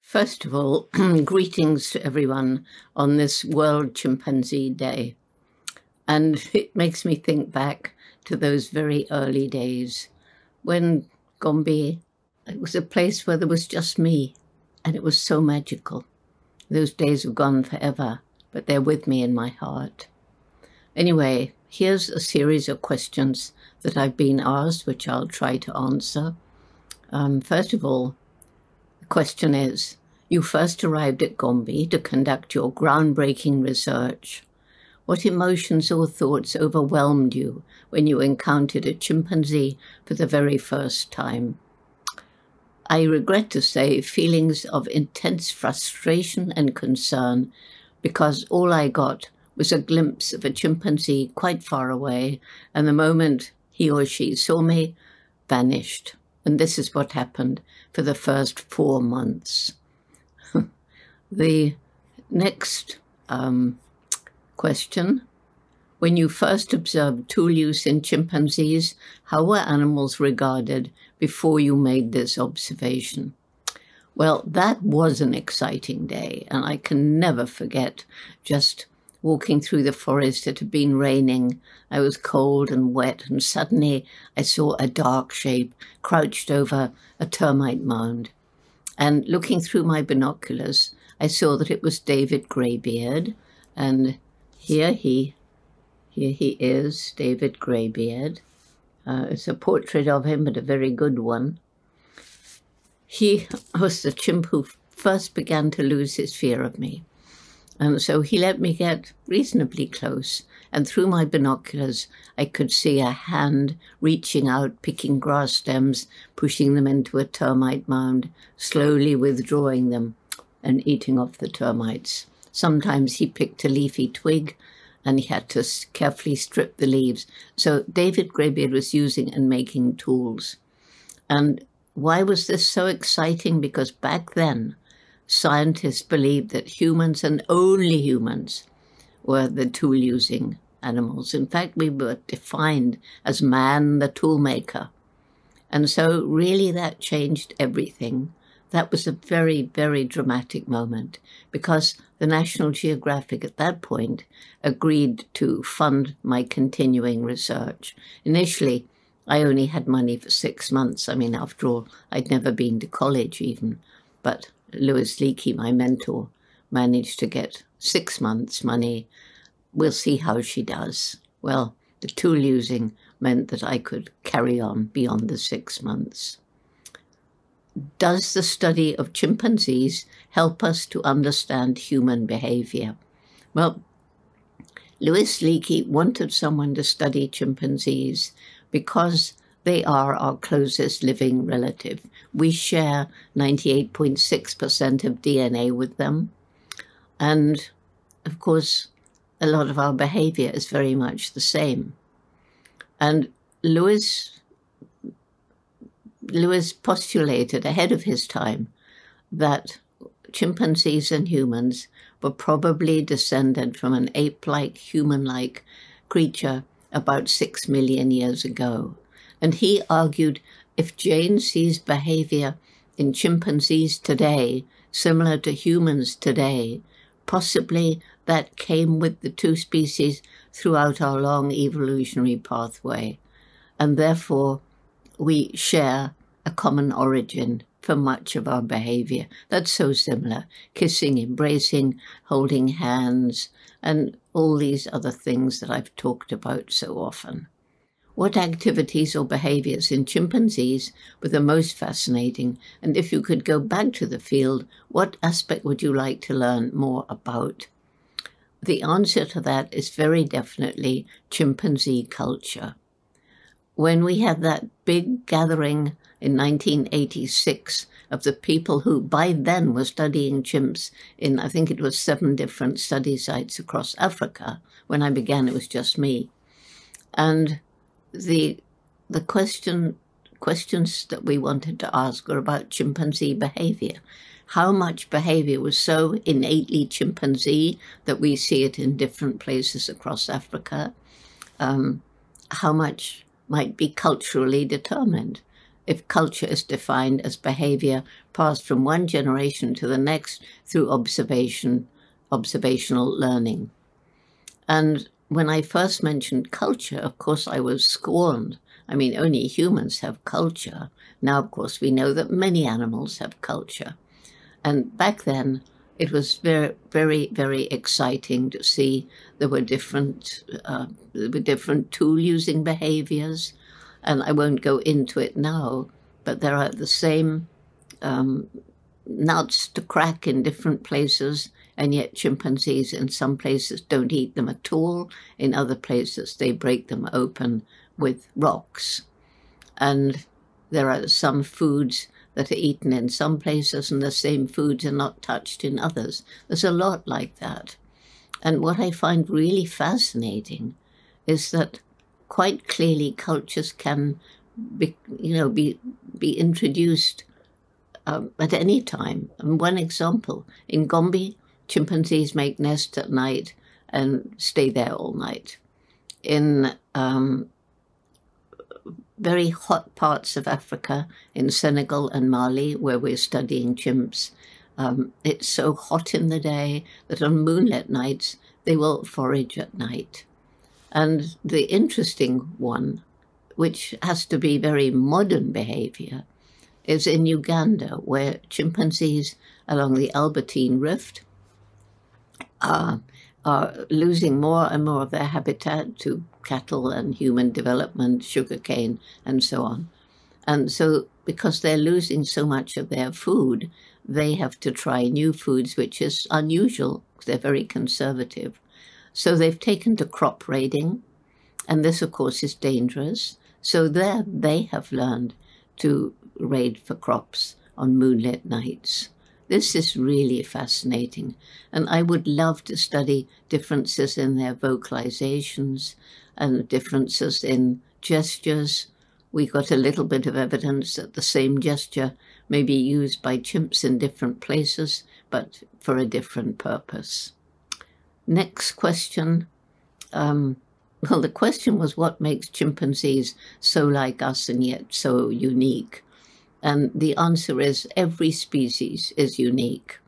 First of all, greetings to everyone on this World Chimpanzee Day. And it makes me think back to those very early days when Gombe, it was a place where there was just me, and it was so magical. Those days have gone forever, but they're with me in my heart. Anyway, here's a series of questions that I've been asked, which I'll try to answer. First of all, the question is, you first arrived at Gombe to conduct your groundbreaking research. What emotions or thoughts overwhelmed you when you encountered a chimpanzee for the very first time? I regret to say feelings of intense frustration and concern, because all I got was a glimpse of a chimpanzee quite far away, and the moment he or she saw me, vanished. And this is what happened for the first 4 months. The next question. When you first observed tool use in chimpanzees, how were animals regarded before you made this observation? Well, that was an exciting day, and I can never forget just walking through the forest. It had been raining. I was cold and wet, and suddenly I saw a dark shape crouched over a termite mound. And looking through my binoculars, I saw that it was David Greybeard, and here he is, David Greybeard. It's a portrait of him, but a very good one. He was the chimp who first began to lose his fear of me. And so he let me get reasonably close, and through my binoculars I could see a hand reaching out, picking grass stems, pushing them into a termite mound, slowly withdrawing them and eating off the termites. Sometimes he picked a leafy twig and he had to carefully strip the leaves. So David Greybeard was using and making tools. And why was this so exciting? Because back then, scientists believed that humans and only humans were the tool-using animals. In fact, we were defined as man, the tool maker. And so really that changed everything. That was a very, very dramatic moment, because the National Geographic at that point agreed to fund my continuing research. Initially, I only had money for 6 months. I mean, after all, I'd never been to college even. But Louise Leakey, my mentor, managed to get 6 months' money. We'll see how she does. Well, the tool using meant that I could carry on beyond the 6 months. Does the study of chimpanzees help us to understand human behavior? Well, Louise Leakey wanted someone to study chimpanzees because they are our closest living relative. We share 98.6% of DNA with them. And, of course, a lot of our behavior is very much the same. And Louis postulated ahead of his time that chimpanzees and humans were probably descended from an ape-like, human-like creature about 6 million years ago. And he argued if Jane sees behavior in chimpanzees today similar to humans today, possibly that came with the two species throughout our long evolutionary pathway. And therefore, we share a common origin for much of our behavior. That's so similar. Kissing, embracing, holding hands, and all these other things that I've talked about so often. What activities or behaviors in chimpanzees were the most fascinating? And if you could go back to the field, what aspect would you like to learn more about? The answer to that is very definitely chimpanzee culture. When we had that big gathering in 1986 of the people who by then were studying chimps in, I think it was 7 different study sites across Africa. When I began, it was just me. And the questions that we wanted to ask were about chimpanzee behavior. How much behavior was so innately chimpanzee that we see it in different places across Africa? How much might be culturally determined? if culture is defined as behavior passed from one generation to the next through observational learning. And when I first mentioned culture, of course, I was scorned. I mean, only humans have culture. Now, of course, we know that many animals have culture. And back then, it was very, very, very exciting to see there were different tool-using behaviors. And I won't go into it now, but there are the same nuts to crack in different places, and yet chimpanzees in some places don't eat them at all. In other places, they break them open with rocks. And there are some foods that are eaten in some places and the same foods are not touched in others. There's a lot like that. And what I find really fascinating is that quite clearly cultures can be introduced at any time. And one example, in Gombe, chimpanzees make nests at night and stay there all night. In very hot parts of Africa, in Senegal and Mali, where we're studying chimps, it's so hot in the day that on moonlit nights, they will forage at night. And the interesting one, which has to be very modern behavior, is in Uganda, where chimpanzees along the Albertine Rift are losing more and more of their habitat to cattle and human development, sugarcane, and so on. And so because they're losing so much of their food, they have to try new foods, which is unusual because they're very conservative. So they've taken to crop raiding, and this, of course, is dangerous. So there they have learned to raid for crops on moonlit nights. This is really fascinating, and I would love to study differences in their vocalizations and differences in gestures. We got a little bit of evidence that the same gesture may be used by chimps in different places, but for a different purpose. Next question. Well, the question was, what makes chimpanzees so like us and yet so unique? And the answer is every species is unique.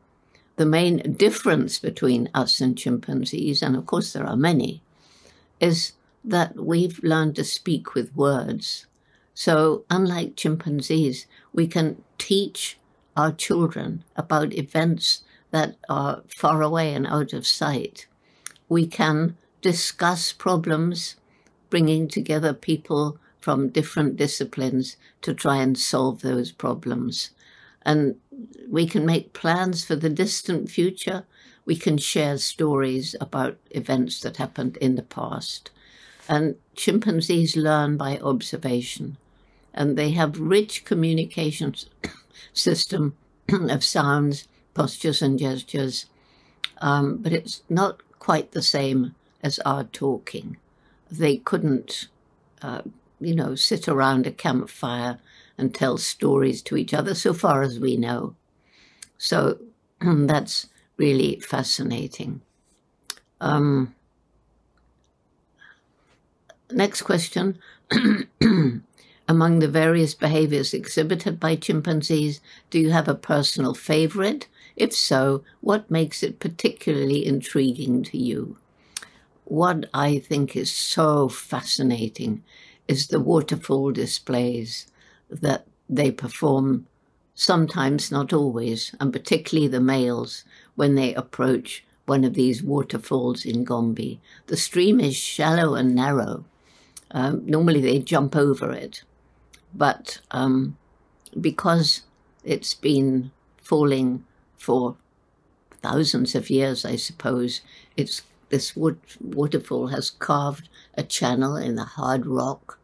The main difference between us and chimpanzees, and of course there are many, is that we've learned to speak with words. So unlike chimpanzees, we can teach our children about events that are far away and out of sight. We can discuss problems, bringing together people from different disciplines to try and solve those problems. And we can make plans for the distant future. We can share stories about events that happened in the past. And chimpanzees learn by observation. And they have rich communication system of sounds, postures, and gestures. But it's not quite the same as our talking. They couldn't sit around a campfire and tell stories to each other, so far as we know. So that's really fascinating. Next question. Among the various behaviors exhibited by chimpanzees, do you have a personal favorite? If so, what makes it particularly intriguing to you? What I think is so fascinating is the waterfall displays that they perform, sometimes, not always, and particularly the males, when they approach one of these waterfalls in Gombe. The stream is shallow and narrow. Normally they jump over it. But because it's been falling for thousands of years, I suppose, this waterfall has carved a channel in the hard rock.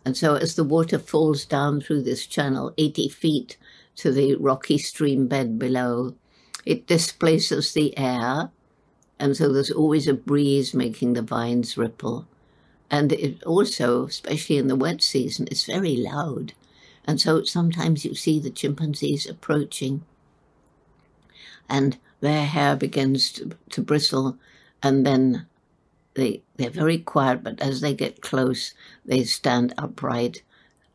And so as the water falls down through this channel 80 feet to the rocky stream bed below, it displaces the air. And so there's always a breeze making the vines ripple. And it also, especially in the wet season, is very loud. And so sometimes you see the chimpanzees approaching and their hair begins to bristle, and then they're very quiet, but as they get close, they stand upright,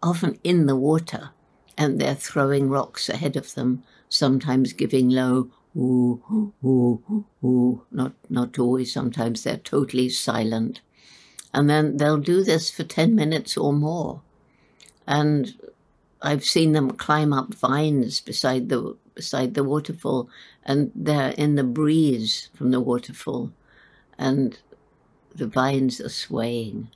often in the water, and they're throwing rocks ahead of them, sometimes giving low ooh, ooh, ooh, not always, sometimes they're totally silent. And then they'll do this for 10 minutes or more. And I've seen them climb up vines beside the waterfall, and they're in the breeze from the waterfall, and the vines are swaying.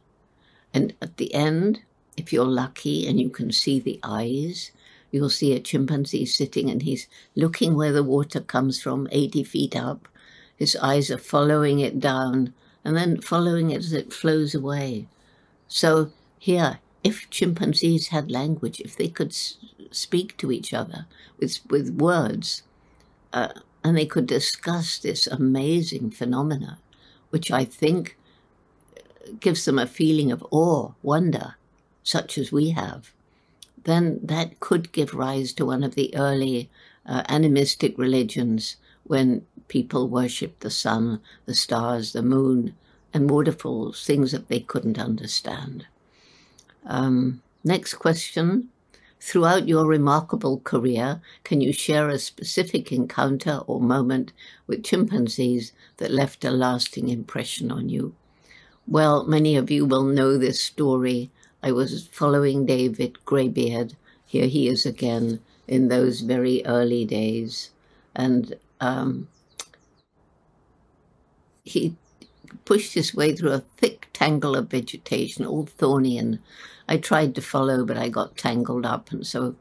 And at the end, if you're lucky and you can see the eyes, you'll see a chimpanzee sitting, and he's looking where the water comes from, 80 feet up. His eyes are following it down and then following it as it flows away. So here, if chimpanzees had language, if they could speak to each other with words, and they could discuss this amazing phenomena, which I think gives them a feeling of awe, wonder, such as we have, then that could give rise to one of the early animistic religions, when people worshipped the sun, the stars, the moon, and waterfalls, things that they couldn't understand. Next question. Throughout your remarkable career, can you share a specific encounter or moment with chimpanzees that left a lasting impression on you? Well, many of you will know this story. I was following David Greybeard. Here he is again in those very early days. And he pushed his way through a thick tangle of vegetation, all thorny, and I tried to follow, but I got tangled up, and so it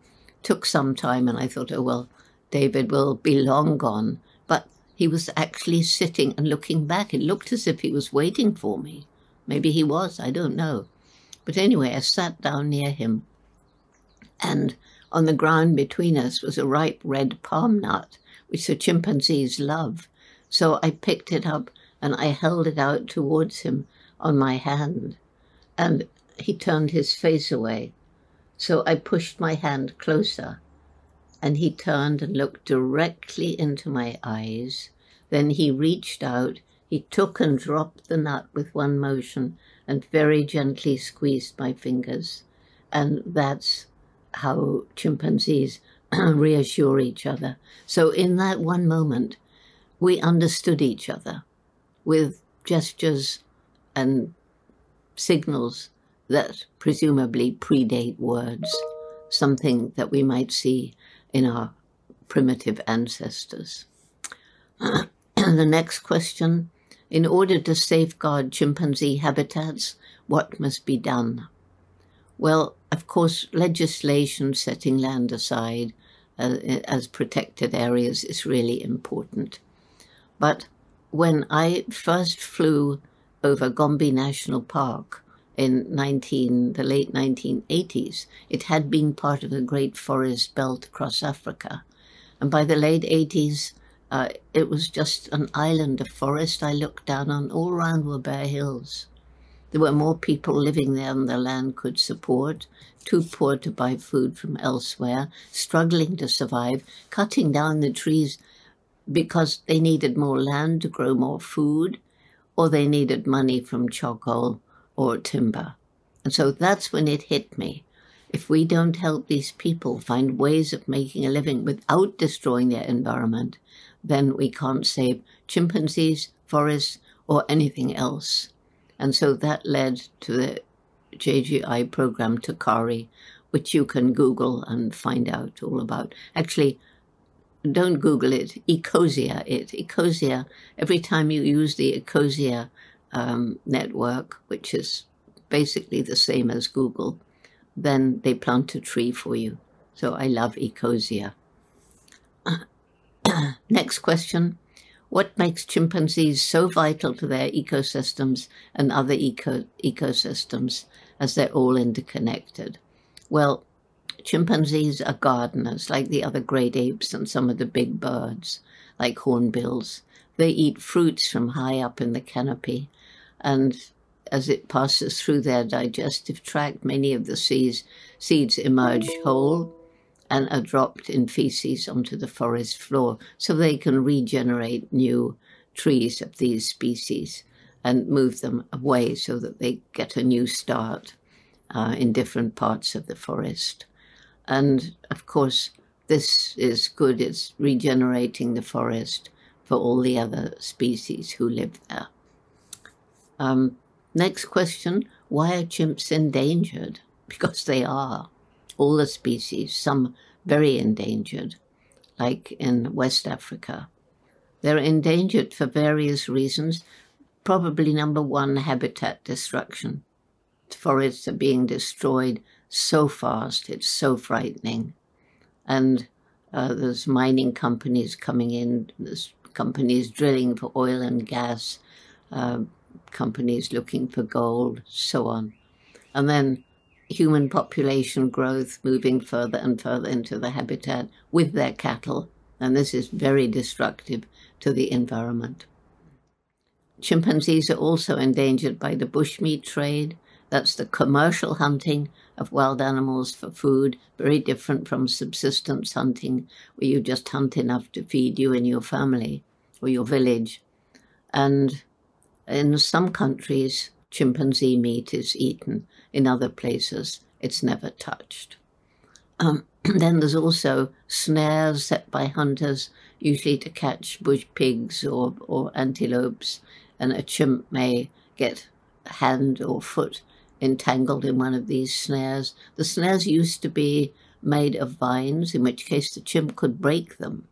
took some time, and I thought, oh, well, David will be long gone. But he was actually sitting and looking back. It looked as if he was waiting for me. Maybe he was, I don't know. But anyway, I sat down near him, and on the ground between us was a ripe red palm nut, which the chimpanzees love. So I picked it up and I held it out towards him on my hand, and he turned his face away. So I pushed my hand closer, and he turned and looked directly into my eyes. Then he reached out, he took and dropped the nut with one motion and very gently squeezed my fingers. And that's how chimpanzees reassure each other. So in that one moment, we understood each other with gestures and signals that presumably predate words, something that we might see in our primitive ancestors. The next question, in order to safeguard chimpanzee habitats, what must be done? Well, of course, legislation setting land aside as protected areas is really important. But when I first flew over Gombe National Park in the late 1980s, it had been part of a great forest belt across Africa. And by the late 80s, it was just an island of forest I looked down on. All around were bare hills. There were more people living there than the land could support, too poor to buy food from elsewhere, struggling to survive, cutting down the trees because they needed more land to grow more food, or they needed money from charcoal or timber. And so that's when it hit me. If we don't help these people find ways of making a living without destroying their environment, then we can't save chimpanzees, forests, or anything else. And so that led to the JGI program Takari, which you can Google and find out all about. Actually, don't Google it, Ecosia it. Ecosia, every time you use the Ecosia network, which is basically the same as Google, then they plant a tree for you. So I love Ecosia. Next question. What makes chimpanzees so vital to their ecosystems and other ecosystems, as they're all interconnected? Well, chimpanzees are gardeners like the other great apes and some of the big birds, like hornbills. They eat fruits from high up in the canopy, and as it passes through their digestive tract, many of the seeds emerge whole and are dropped in feces onto the forest floor, so they can regenerate new trees of these species and move them away so that they get a new start. in different parts of the forest. And of course, this is good. It's regenerating the forest for all the other species who live there. Next question, why are chimps endangered? Because they are. All the species, some very endangered, like in West Africa. They're endangered for various reasons. Probably number one, habitat destruction. Forests are being destroyed so fast, it's so frightening. And there's mining companies coming in, there's companies drilling for oil and gas, companies looking for gold, so on. And then human population growth, moving further and further into the habitat with their cattle. And this is very destructive to the environment. Chimpanzees are also endangered by the bushmeat trade. That's the commercial hunting of wild animals for food, very different from subsistence hunting, where you just hunt enough to feed you and your family or your village. And in some countries, chimpanzee meat is eaten. In other places, it's never touched. Then there's also snares set by hunters, usually to catch bush pigs or antelopes, and a chimp may get hand or foot entangled in one of these snares. The snares used to be made of vines, in which case the chimp could break them.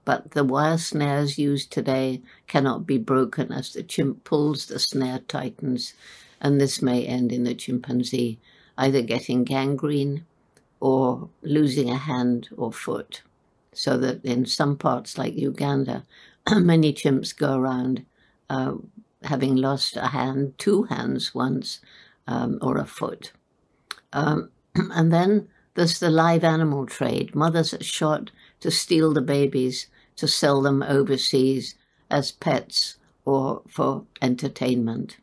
But the wire snares used today cannot be broken as the chimp pulls, the snare tightens, and this may end in the chimpanzee either getting gangrene or losing a hand or foot. So that in some parts like Uganda, many chimps go around having lost a hand, two hands once, or a foot. And then there's the live animal trade. Mothers are shot to steal the babies, to sell them overseas as pets or for entertainment.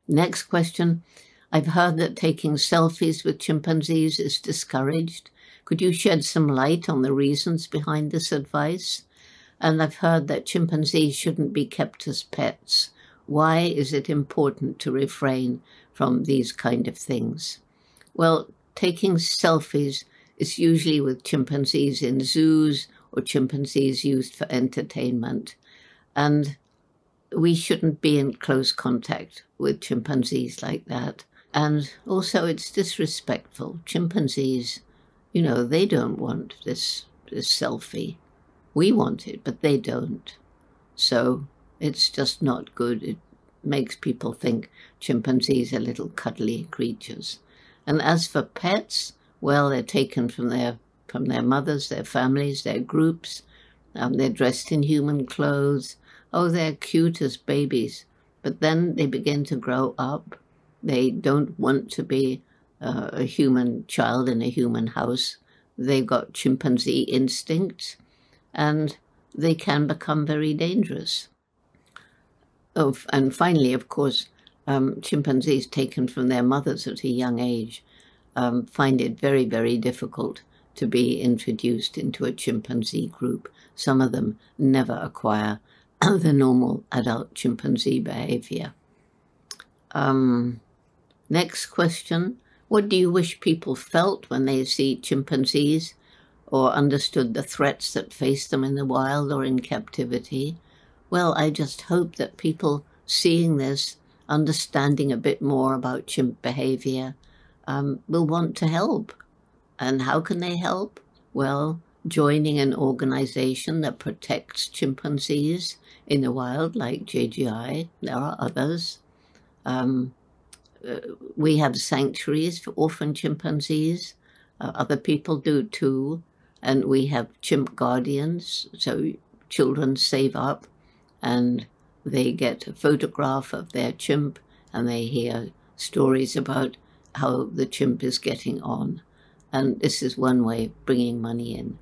Next question. I've heard that taking selfies with chimpanzees is discouraged. Could you shed some light on the reasons behind this advice? And I've heard that chimpanzees shouldn't be kept as pets. Why is it important to refrain from these kind of things? Well, taking selfies is usually with chimpanzees in zoos or chimpanzees used for entertainment. And we shouldn't be in close contact with chimpanzees like that. And also it's disrespectful. Chimpanzees, you know, they don't want this selfie. We want it, but they don't. So it's just not good. It makes people think chimpanzees are little cuddly creatures. And as for pets, well, they're taken from their mothers, their families, their groups. They're dressed in human clothes. Oh, they're cute as babies. But then they begin to grow up. They don't want to be a human child in a human house. They've got chimpanzee instincts, and they can become very dangerous. Oh, and finally, of course, chimpanzees taken from their mothers at a young age find it very, very difficult to be introduced into a chimpanzee group. Some of them never acquire the normal adult chimpanzee behavior. Next question. What do you wish people felt when they see chimpanzees or understood the threats that face them in the wild or in captivity? Well, I just hope that people seeing this, understanding a bit more about chimp behavior, will want to help. And how can they help? Well, joining an organization that protects chimpanzees in the wild, like JGI. There are others. We have sanctuaries for orphan chimpanzees. Other people do too. And we have chimp guardians, so children save up and they get a photograph of their chimp and they hear stories about how the chimp is getting on. And this is one way of bringing money in.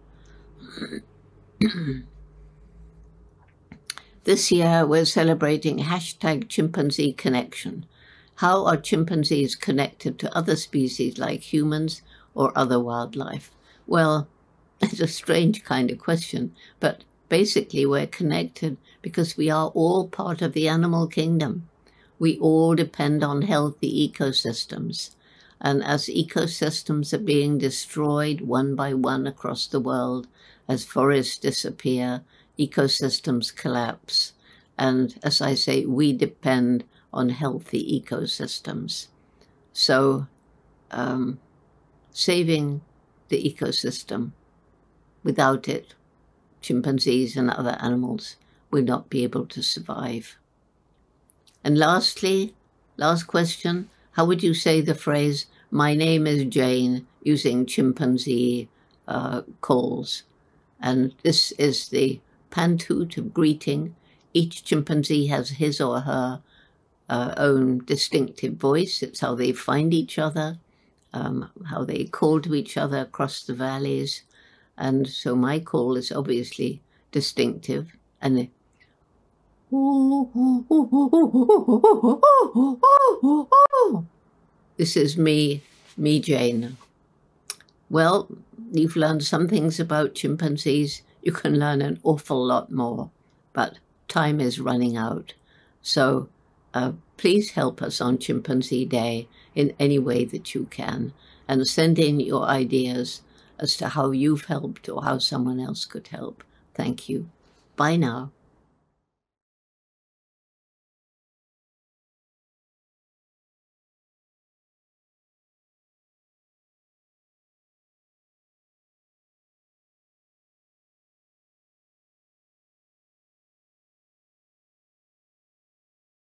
This year, we're celebrating #ChimpanzeeConnection. How are chimpanzees connected to other species like humans or other wildlife? Well, it's a strange kind of question, but basically we're connected because we are all part of the animal kingdom. We all depend on healthy ecosystems. And as ecosystems are being destroyed one by one across the world, as forests disappear, ecosystems collapse. And as I say, we depend on healthy ecosystems. So saving the ecosystem, without it, chimpanzees and other animals will not be able to survive. And lastly, last question, how would you say the phrase, "My name is Jane," using chimpanzee calls? And this is the pantoot of greeting. Each chimpanzee has his or her own distinctive voice. It's how they find each other, how they call to each other across the valleys. And so my call is obviously distinctive. And this is me, Jane. Well, you've learned some things about chimpanzees. You can learn an awful lot more, but time is running out. So please help us on Chimpanzee Day in any way that you can, and send in your ideas as to how you've helped or how someone else could help. Thank you. Bye now.